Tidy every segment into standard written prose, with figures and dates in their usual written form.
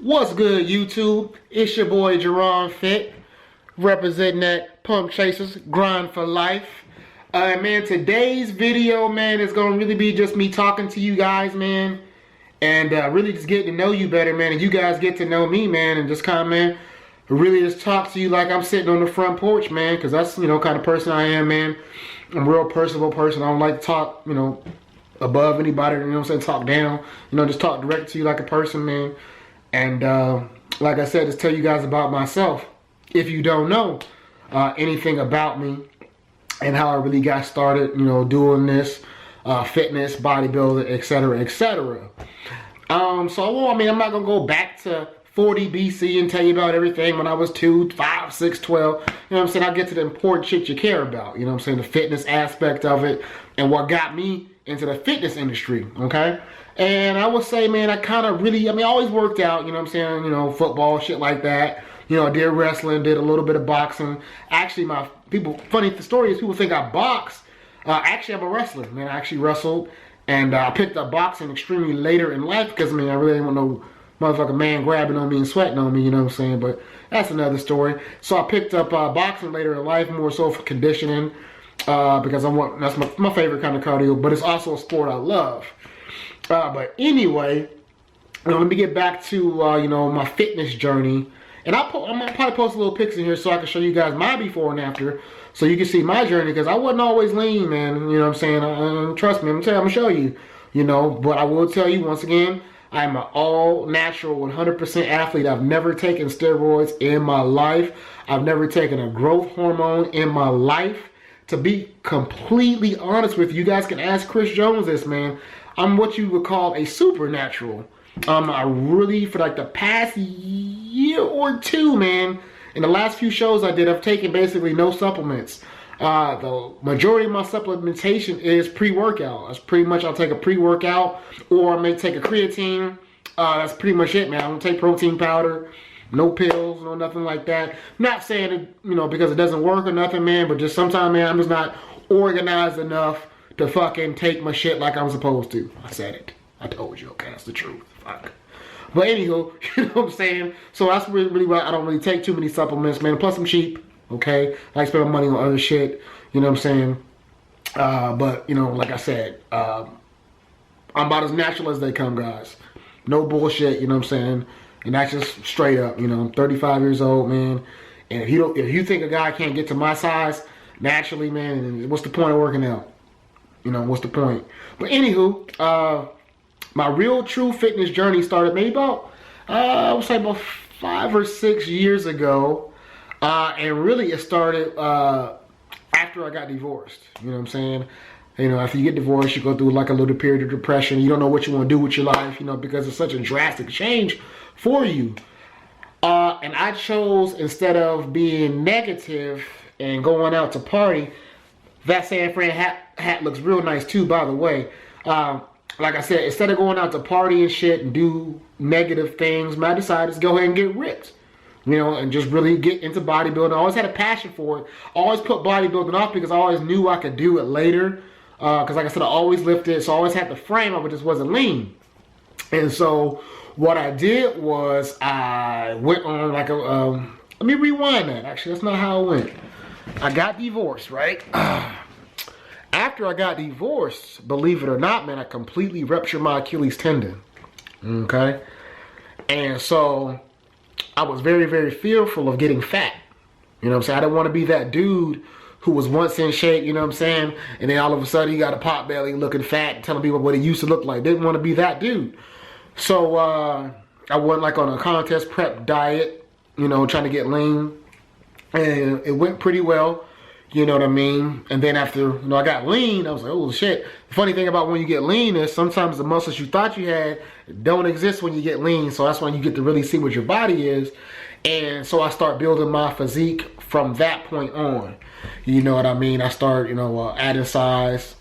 What's good, YouTube? It's your boy Jaron Fit, representing that Pump Chasers Grind for Life. Man, today's video, man, is gonna really be just me talking to you guys, man, and really just getting to know you better, man, and you guys get to know me, man, and just kind of, man, really just talk to you like I'm sitting on the front porch, man, because that's, you know, kind of person I am, man. I'm a real personable person. I don't like to talk, you know, above anybody, you know what I'm saying, talk down, you know, just talk direct to you like a person, man. And like I said, just tell you guys about myself if you don't know anything about me and how I really got started, you know, doing this, fitness, bodybuilding, etc., etc. So, I mean, I'm not going to go back to 40 BC and tell you about everything when I was 2, 5, 6, 12. You know what I'm saying? I'll get to the important shit you care about. You know what I'm saying? The fitness aspect of it and what got me into the fitness industry, okay? And I would say, man, I kind of really, I mean, I always worked out, you know what I'm saying? You know, football, shit like that. You know, I did wrestling, did a little bit of boxing. Actually, funny the story is people think I box. Actually, I'm a wrestler, man. I actually wrestled. And I picked up boxing extremely later in life because, I mean, I really didn't want no motherfucking man grabbing on me and sweating on me, you know what I'm saying? But that's another story. So I picked up boxing later in life, more so for conditioning, because that's my favorite kind of cardio, but it's also a sport I love. But anyway, let me get back to, you know, my fitness journey. And I'm going to probably post a little picture here so I can show you guys my before and after so you can see my journey, because I wasn't always lean, man. You know what I'm saying? Trust me, I'm going to show you, you know. But I will tell you, once again, I'm an all-natural, 100% athlete. I've never taken steroids in my life. I've never taken a growth hormone in my life. To be completely honest with you, you guys can ask Chris Jones this, man. I'm what you would call a supernatural. I really, for like the past year or two, man, in the last few shows I did, I've taken basically no supplements. The majority of my supplementation is pre-workout. That's pretty much, I'll take a pre-workout, or I may take a creatine. That's pretty much it, man. I don't take protein powder, no pills, no nothing like that. I'm not saying it, you know, because it doesn't work or nothing, man, but just sometimes, man, I'm just not organized enough to fucking take my shit like I'm supposed to. I said it. I told you, okay, that's the truth. Fuck. But anywho, you know what I'm saying? So that's really why I don't really take too many supplements, man. Plus I'm cheap, okay? I like spend my money on other shit, you know what I'm saying? But, you know, like I said, I'm about as natural as they come, guys. No bullshit, you know what I'm saying? And that's just straight up, you know. I'm 35 years old, man. And if you think a guy can't get to my size naturally, man, what's the point of working out? You know, what's the point? But anywho, my real true fitness journey started maybe about, I would say about 5 or 6 years ago. And really it started after I got divorced. You know what I'm saying? You know, after you get divorced, you go through like a little period of depression. You don't know what you want to do with your life, you know, because it's such a drastic change for you. And I chose, instead of being negative and going out to party, that San Fran hat looks real nice too, by the way. Like I said, instead of going out to party and shit and do negative things, I decided to go ahead and get ripped. You know, and just really get into bodybuilding. I always had a passion for it. I always put bodybuilding off because I always knew I could do it later. Because like I said, I always lifted, so I always had the frame of it, just wasn't lean. And so what I did was I went on like a, let me rewind that. Actually, that's not how it went. I got divorced, right? After I got divorced, believe it or not, man, I completely ruptured my Achilles tendon. Okay? And so I was very, very fearful of getting fat. You know what I'm saying? I didn't want to be that dude who was once in shape, you know what I'm saying? And then all of a sudden he got a pot belly looking fat and telling people what he used to look like. Didn't want to be that dude. So I went like on a contest prep diet, you know, trying to get lean. And it went pretty well. You know what I mean? And then after, you know, I got lean, I was like, oh shit. The funny thing about when you get lean is sometimes the muscles you thought you had don't exist when you get lean. So that's when you get to really see what your body is. And so I start building my physique from that point on. You know what I mean? I start, you know, adding size,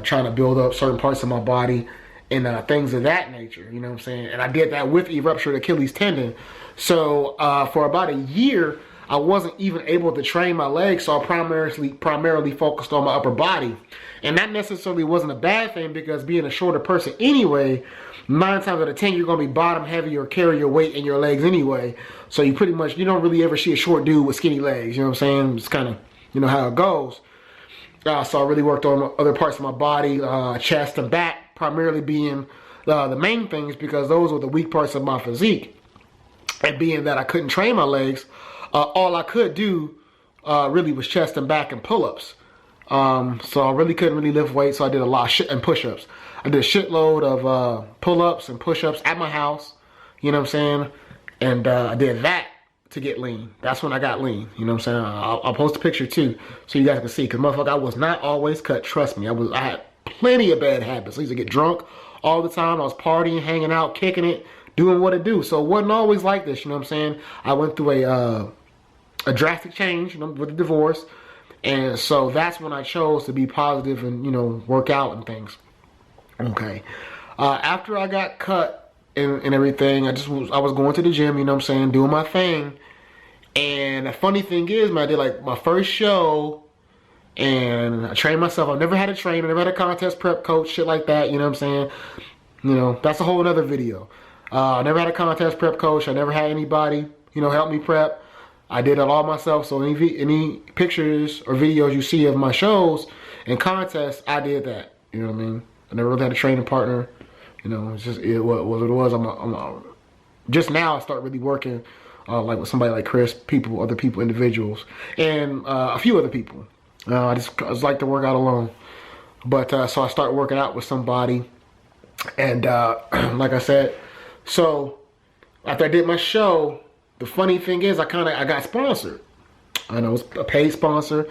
trying to build up certain parts of my body and things of that nature. You know what I'm saying? And I did that with a ruptured Achilles tendon. So for about a year, I wasn't even able to train my legs, so I primarily focused on my upper body. And that necessarily wasn't a bad thing, because being a shorter person anyway, 9 times out of 10, you're going to be bottom heavy or carry your weight in your legs anyway. So you pretty much, you don't really ever see a short dude with skinny legs, you know what I'm saying? It's kind of, you know, how it goes. So I really worked on other parts of my body, chest and back, primarily being the main things, because those were the weak parts of my physique. And being that I couldn't train my legs, all I could do really was chest and back and pull-ups. So I really couldn't really lift weights, so I did a lot of and push-ups. I did a shitload of pull-ups and push-ups at my house, you know what I'm saying? And I did that to get lean. That's when I got lean, you know what I'm saying? I'll post a picture too, so you guys can see, because motherfucker, I was not always cut, trust me. I had plenty of bad habits. I used to get drunk all the time. I was partying, hanging out, kicking it, doing what it do. So it wasn't always like this, you know what I'm saying? I went through a drastic change, you know, with the divorce. And so that's when I chose to be positive and, you know, work out and things. Okay. After I got cut and everything, I was going to the gym, you know what I'm saying, doing my thing. And the funny thing is, man, I did like my first show and I trained myself. I've never had a trainer, never had a contest prep coach, shit like that, you know what I'm saying? You know, that's a whole other video. I never had a contest prep coach. I never had anybody, you know, help me prep. I did it all myself, so any pictures or videos you see of my shows and contests, I did that. You know what I mean? I never really had a training partner. You know, it's just what it was. Just now I start really working like with somebody like Chris, other people, individuals, and a few other people. I just like to work out alone. But so I start working out with somebody, and like I said, so after I did my show, the funny thing is, I got sponsored. And I was a paid sponsor,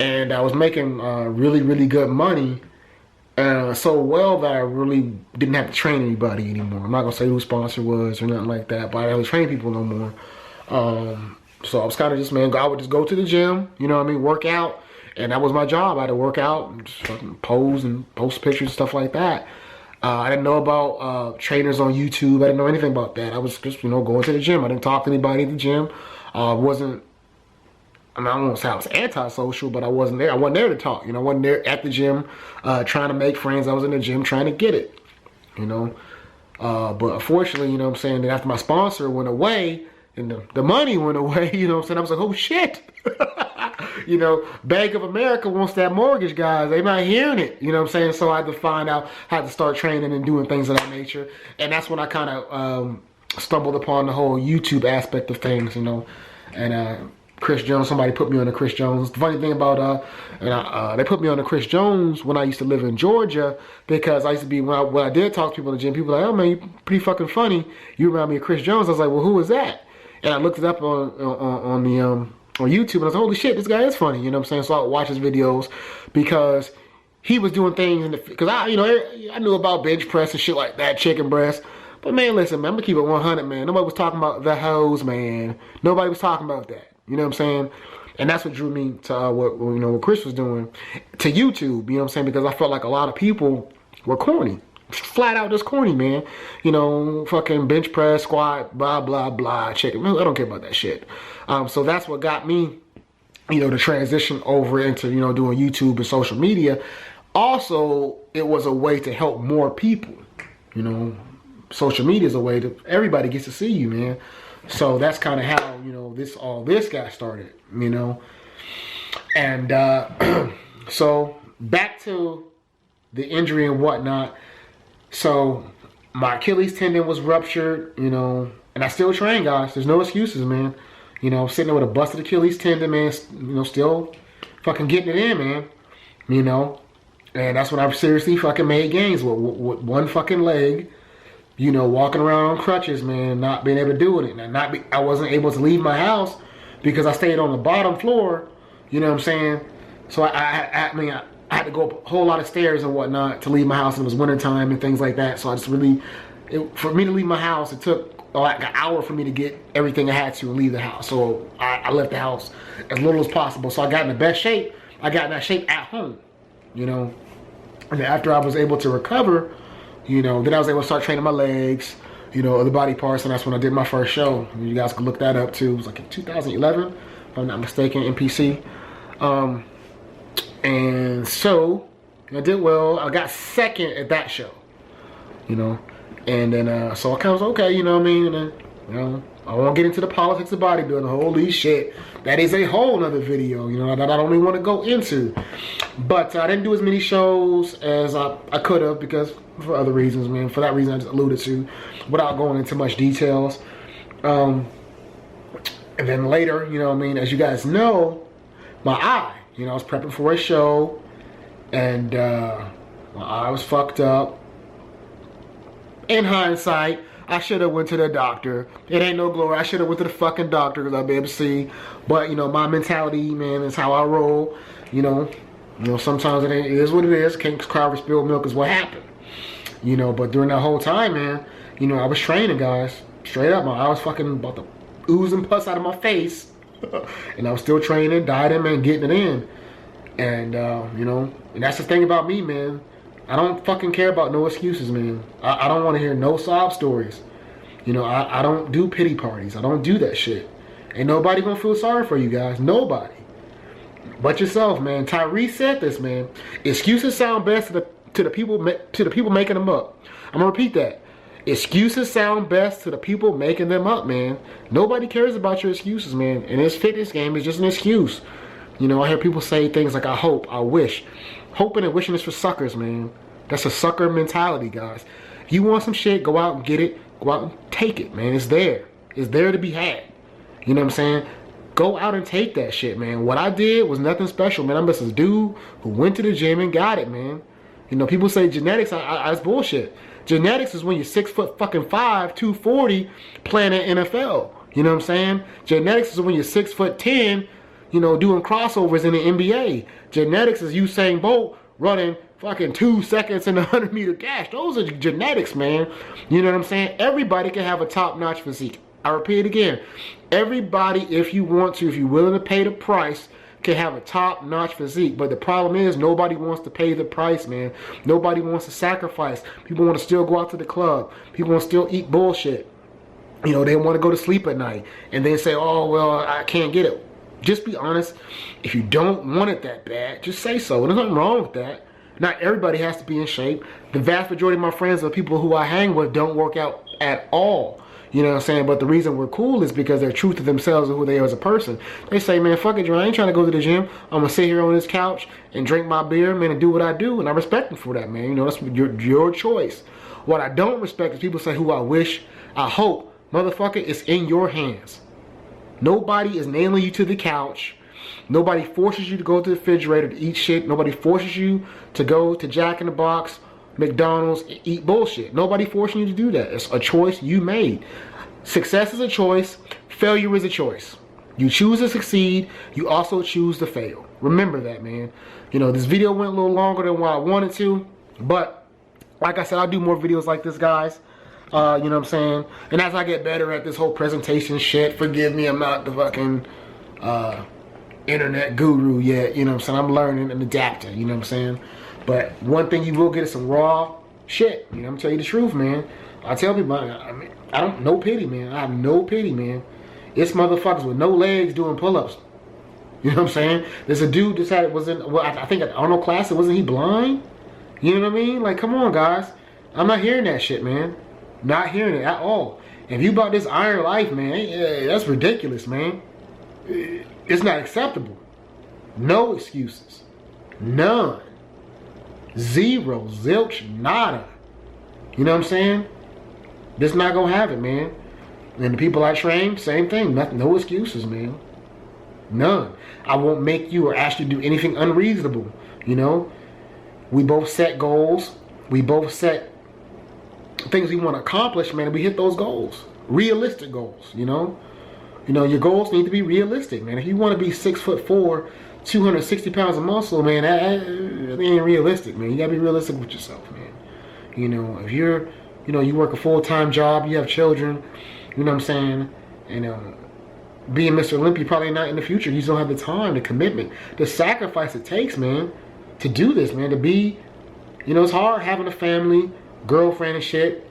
and I was making really, really good money, so well that I really didn't have to train anybody anymore. I'm not gonna say who sponsor was or nothing like that, but I didn't train people no more. So I was kind of just, man, I would just go to the gym, you know what I mean, work out, and that was my job. I had to work out and just fucking pose and post pictures and stuff like that. I didn't know about trainers on YouTube. I didn't know anything about that. I was just, you know, going to the gym. I didn't talk to anybody at the gym. I don't want to say I was antisocial, but I wasn't there. I wasn't there to talk. You know, I wasn't there at the gym trying to make friends. I was in the gym trying to get it, you know. But unfortunately, you know what I'm saying, that after my sponsor went away and the money went away, you know what I'm saying, I was like, oh shit. You know, Bank of America wants that mortgage, guys. They're not hearing it. You know what I'm saying? So I had to find out how to start training and doing things of that nature. And that's when I kind of stumbled upon the whole YouTube aspect of things, you know. And Chris Jones, somebody put me on the Chris Jones. The funny thing about, they put me on the Chris Jones when I used to live in Georgia, because I used to be, when I did talk to people in the gym, people were like, oh man, you're pretty fucking funny. You remind me of Chris Jones. I was like, well, who is that? And I looked it up on YouTube, and I was like, holy shit, this guy is funny, you know what I'm saying? So I would watch his videos, because he was doing things, because I knew about bench press and shit like that, chicken breast. But man, listen, man, I'm gonna keep it 100, man. Nobody was talking about the hoes, man. Nobody was talking about that, you know what I'm saying? And that's what drew me to what Chris was doing, to YouTube, you know what I'm saying? Because I felt like a lot of people were corny. Flat out just corny, man. You know, fucking bench press, squat, blah, blah, blah, chicken. I don't care about that shit. So that's what got me, you know, to transition over into, you know, doing YouTube and social media. Also, it was a way to help more people. You know, social media is a way that everybody gets to see you, man. So that's kind of how, you know, all this got started, you know. And so back to the injury and whatnot. So my Achilles tendon was ruptured, you know, and I still train, guys. There's no excuses, man. You know, sitting there with a busted Achilles tendon, man, you know, still fucking getting it in, man. You know, and that's when I seriously fucking made gains with one fucking leg, you know, walking around on crutches, man, not being able to do it. And I wasn't able to leave my house because I stayed on the bottom floor, you know what I'm saying? So I had to go up a whole lot of stairs and whatnot to leave my house, and it was wintertime and things like that. So I just really, for me to leave my house, it took like an hour for me to get everything I had to and leave the house. So I left the house as little as possible. So I got in the best shape. I got in that shape at home, you know. And then after I was able to recover, you know, then I was able to start training my legs, you know, other body parts, and that's when I did my first show. You guys can look that up too. It was like in 2011, if I'm not mistaken, NPC. And so I did well. I got second at that show, you know, and then so I kind of was okay, you know what I mean. And then, you know, I won't get into the politics of bodybuilding. Holy shit, that is a whole nother video, you know, that I don't even want to go into. But I didn't do as many shows as I could have, because for other reasons, man. For that reason I just alluded to, without going into much details. And then later, you know what I mean, as you guys know, my eye, you know, I was prepping for a show, and my eye was fucked up. In hindsight, I should have went to the doctor. It ain't no glory. I should have went to the fucking doctor, because I'll be able to see. But, you know, my mentality, man, is how I roll. You know, sometimes it is what it is. Can't cry over spilled milk is what happened. You know, but during that whole time, man, you know, I was training, guys. Straight up, I was fucking about to ooze and pus out of my face. And I was still training, dieting, man, getting it in. And, you know, and that's the thing about me, man. I don't fucking care about no excuses, man. I don't want to hear no sob stories. You know, I don't do pity parties. I don't do that shit. Ain't nobody gonna feel sorry for you guys. Nobody. But yourself, man. Tyrese said this, man. Excuses sound best to the people making them up. I'm gonna repeat that. Excuses sound best to the people making them up, man. Nobody cares about your excuses, man. And this fitness game is just an excuse. You know, I hear people say things like, I hope, I wish. Hoping and wishing is for suckers, man. That's a sucker mentality, guys. If you want some shit, go out and get it. Go out and take it, man. It's there. It's there to be had. You know what I'm saying? Go out and take that shit, man. What I did was nothing special, man. I'm just a dude who went to the gym and got it, man. You know, people say genetics, that's bullshit. Genetics is when you're 6'5", 240, playing in NFL. You know what I'm saying? Genetics is when you're 6'10", you know, doing crossovers in the NBA. Genetics is Usain Bolt running fucking 2 seconds in the 100-meter dash. Those are genetics, man. You know what I'm saying? Everybody can have a top-notch physique. I repeat it again. Everybody, if you want to, if you're willing to pay the price, can have a top-notch physique. But the problem is, nobody wants to pay the price, man. Nobody wants to sacrifice. People want to still go out to the club. People want to still eat bullshit. You know, they want to go to sleep at night. And then say, oh, well, I can't get it. Just be honest. If you don't want it that bad, just say so. There's nothing wrong with that. Not everybody has to be in shape. The vast majority of my friends are people who I hang with don't work out at all. You know what I'm saying? But the reason we're cool is because they're true to themselves and who they are as a person. They say, man, fuck it, Jaron. I ain't trying to go to the gym. I'm going to sit here on this couch and drink my beer, man, and do what I do. And I respect them for that, man. You know, that's your choice. What I don't respect is people say who I wish, I hope. Motherfucker, it's in your hands. Nobody is nailing you to the couch. Nobody forces you to go to the refrigerator to eat shit. Nobody forces you to go to Jack in the Box, McDonald's, and eat bullshit. Nobody forcing you to do that. It's a choice you made. Success is a choice. Failure is a choice. You choose to succeed. You also choose to fail. Remember that, man. You know, this video went a little longer than what I wanted to. But, like I said, I'll do more videos like this, guys. You know what I'm saying? And as I get better at this whole presentation shit, forgive me, I'm not the fucking internet guru yet. You know what I'm saying? I'm learning and adapting, you know what I'm saying? But one thing you will get is some raw shit. You know, I'm telling you the truth, man. I tell people, I mean, I don't, no pity, man. I have no pity, man. It's motherfuckers with no legs doing pull-ups. You know what I'm saying? There's a dude that was in, well, I think at Arnold Classic, wasn't he blind? You know what I mean? Like, come on, guys. I'm not hearing that shit, man. Not hearing it at all. If you about this iron life, man, that's ridiculous, man. It's not acceptable. No excuses. None. Zero. Zilch. Nada. You know what I'm saying? Just not gonna have it, man. And the people I train, same thing. Nothing, no excuses, man. None. I won't make you or ask you to do anything unreasonable. You know? We both set goals. We both set things we want to accomplish, man. We hit those goals. Realistic goals, you know? You know, your goals need to be realistic, man. If you want to be 6'4", 260 pounds of muscle, man, that ain't realistic, man. You gotta be realistic with yourself, man. You know, if you're, you know, you work a full-time job, you have children, you know what I'm saying? And being Mr. Olympia, probably not in the future. You just don't have the time, the commitment, the sacrifice it takes, man, to do this, man. To be, you know, it's hard having a family, girlfriend and shit.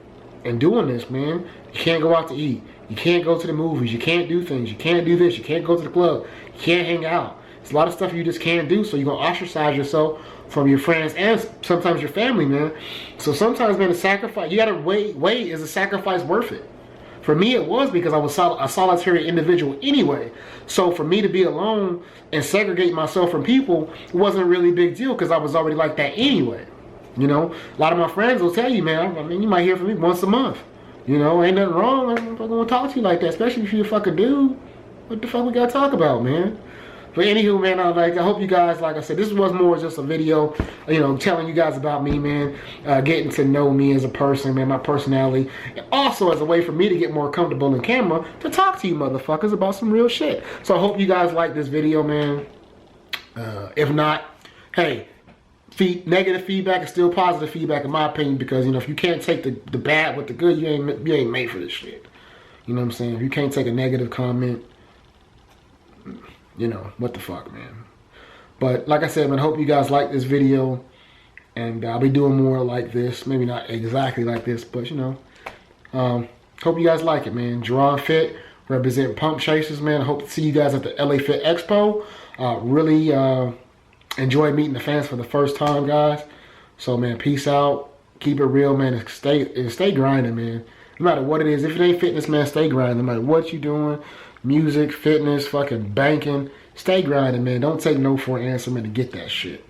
and doing this, man. You can't go out to eat. You can't go to the movies. You can't do things. You can't do this. You can't go to the club. You can't hang out. There's a lot of stuff you just can't do, so you're going to ostracize yourself from your friends and sometimes your family, man. So sometimes, man, the sacrifice, you got to weigh, is the sacrifice worth it? For me, it was, because I was a solitary individual anyway. So for me to be alone and segregate myself from people wasn't a really big deal, because I was already like that anyway. You know, a lot of my friends will tell you, man, I mean, you might hear from me once a month. You know, ain't nothing wrong. I'm not gonna talk to you like that, especially if you're a fucking dude. What the fuck we gotta talk about, man? But anywho, man, I hope you guys, like I said, this was more just a video, you know, telling you guys about me, man, getting to know me as a person, man, my personality, and also as a way for me to get more comfortable in camera to talk to you motherfuckers about some real shit. So I hope you guys like this video, man. If not, hey, negative feedback is still positive feedback in my opinion, because, you know, if you can't take the bad with the good, you ain't made for this shit. You know what I'm saying? If you can't take a negative comment, you know, what the fuck, man. But like I said, man, I hope you guys like this video, and I'll be doing more like this. Maybe not exactly like this, but, you know, hope you guys like it, man. Jaron Fit, representing Pump Chasers, man. I hope to see you guys at the LA Fit Expo. Really enjoyed meeting the fans for the first time, guys. So, man, peace out. Keep it real, man, and stay grinding, man. No matter what it is, if it ain't fitness, man, stay grinding. No matter what you doing, music, fitness, fucking banking, stay grinding, man. Don't take no for an answer, man, to get that shit.